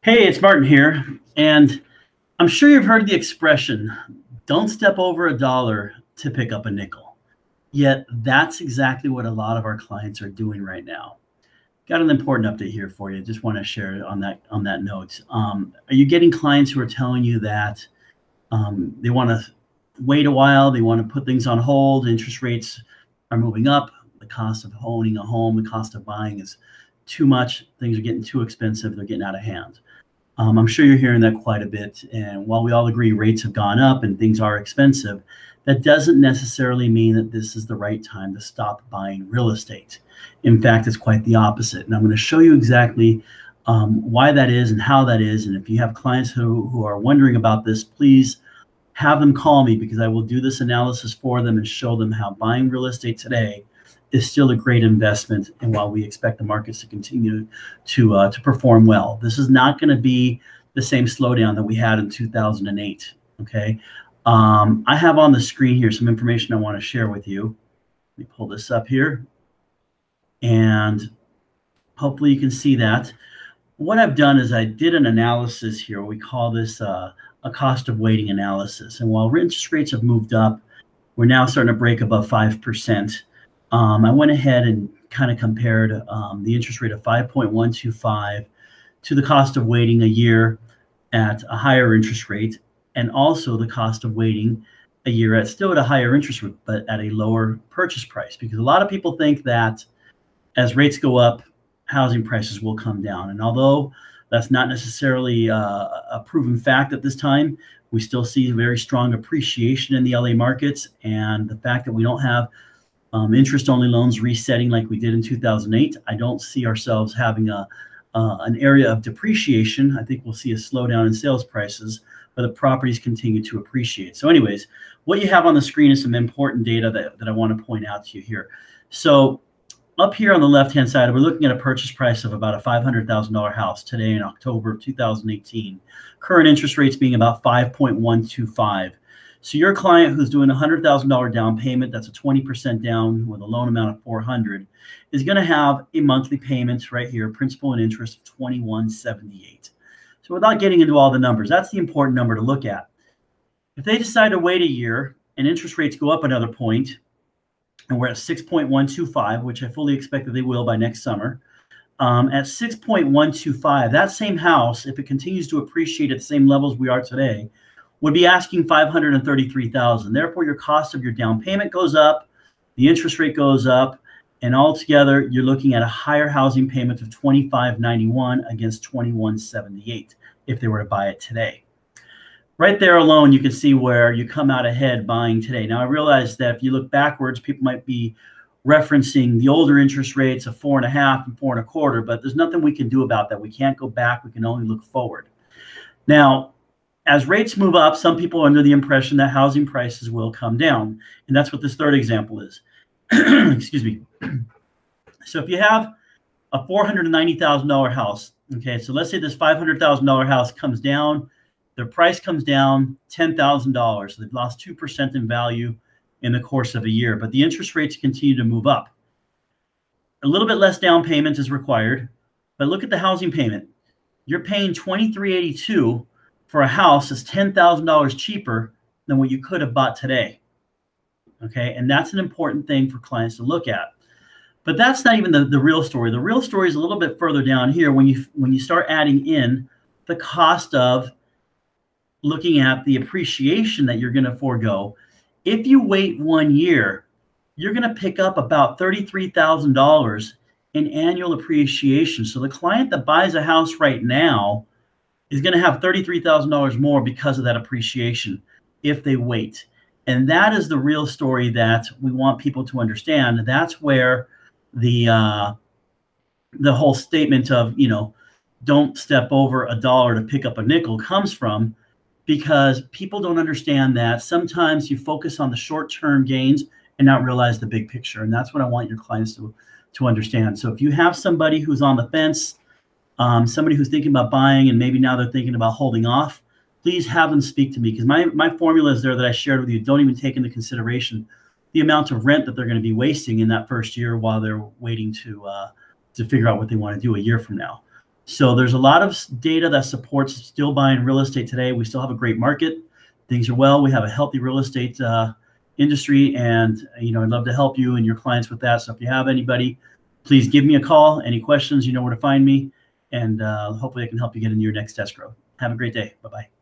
Hey, it's Martin here, and I'm sure you've heard the expression, don't step over a dollar to pick up a nickel. Yet that's exactly what a lot of our clients are doing right now. Got an important update here for you. Just want to share on that note. Are you getting clients who are telling you that they want to wait a while, they want to put things on hold, interest rates are moving up, the cost of owning a home, the cost of buying is too much, things are getting too expensive, they're getting out of hand? I'm sure you're hearing that quite a bit. And while we all agree rates have gone up and things are expensive, that doesn't necessarily mean that this is the right time to stop buying real estate. In fact, it's quite the opposite. And I'm going to show you exactly why that is and how that is. And if you have clients who are wondering about this, please have them call me, because I will do this analysis for them and show them how buying real estate today is still a great investment. And while we expect the markets to continue to perform well, this is not going to be the same slowdown that we had in 2008. Okay. I have on the screen here some information I want to share with you. Let me pull this up here, and hopefully you can see that. What I've done is I did an analysis here. We call this a cost of waiting analysis. And while interest rates have moved up, we're now starting to break above 5%. I went ahead and kind of compared the interest rate of 5.125 to the cost of waiting a year at a higher interest rate, and also the cost of waiting a year at still at a higher interest rate, but at a lower purchase price. Because a lot of people think that as rates go up, housing prices will come down. And although that's not necessarily a proven fact at this time, we still see very strong appreciation in the LA markets. And the fact that we don't have interest-only loans resetting like we did in 2008, I don't see ourselves having an area of depreciation. I think we'll see a slowdown in sales prices, but the properties continue to appreciate. So anyways, what you have on the screen is some important data that I want to point out to you here. So up here on the left-hand side, we're looking at a purchase price of about a $500,000 house today in October of 2018. Current interest rates being about 5.125. So your client who's doing a $100,000 down payment, that's a 20% down with a loan amount of $400, is going to have a monthly payment right here, principal and interest of $21.78. So without getting into all the numbers, that's the important number to look at. If they decide to wait a year and interest rates go up another point, and we're at 6.125, which I fully expect that they will by next summer, at 6.125, that same house, if it continues to appreciate at the same levels we are today, would be asking $533,000. Therefore, your cost of your down payment goes up, the interest rate goes up, and altogether, you're looking at a higher housing payment of $25.91 against $21.78 if they were to buy it today. Right there alone, you can see where you come out ahead buying today. Now, I realize that if you look backwards, people might be referencing the older interest rates of 4.5 and 4.25, but there's nothing we can do about that. We can't go back. We can only look forward. Now, as rates move up, some people are under the impression that housing prices will come down. And that's what this third example is. Excuse me. So if you have a $490,000 house, okay, so let's say this $500,000 house comes down, their price comes down $10,000. So they've lost 2% in value in the course of a year, but the interest rates continue to move up. A little bit less down payment is required, but look at the housing payment. You're paying $23.82 for a house that's $10,000 cheaper than what you could have bought today. Okay, and that's an important thing for clients to look at. But that's not even the real story. The real story is a little bit further down here when you start adding in the cost of looking at the appreciation that you're going to forego. If you wait 1 year, you're going to pick up about $33,000 in annual appreciation. So the client that buys a house right now is going to have $33,000 more because of that appreciation if they wait. And that is the real story that we want people to understand. That's where the whole statement of, don't step over a dollar to pick up a nickel comes from, because people don't understand that sometimes you focus on the short-term gains and not realize the big picture. And that's what I want your clients to understand. So if you have somebody who's on the fence, somebody who's thinking about buying and maybe now they're thinking about holding off, please have them speak to me, because my formula is there that I shared with you. Don't even take into consideration the amount of rent that they're going to be wasting in that first year while they're waiting to figure out what they want to do a year from now. So there's a lot of data that supports still buying real estate today. We still have a great market. Things are well. We have a healthy real estate industry, and I'd love to help you and your clients with that. So if you have anybody, please give me a call. Any questions, you know where to find me, and hopefully I can help you get into your next escrow. Have a great day. Bye-bye.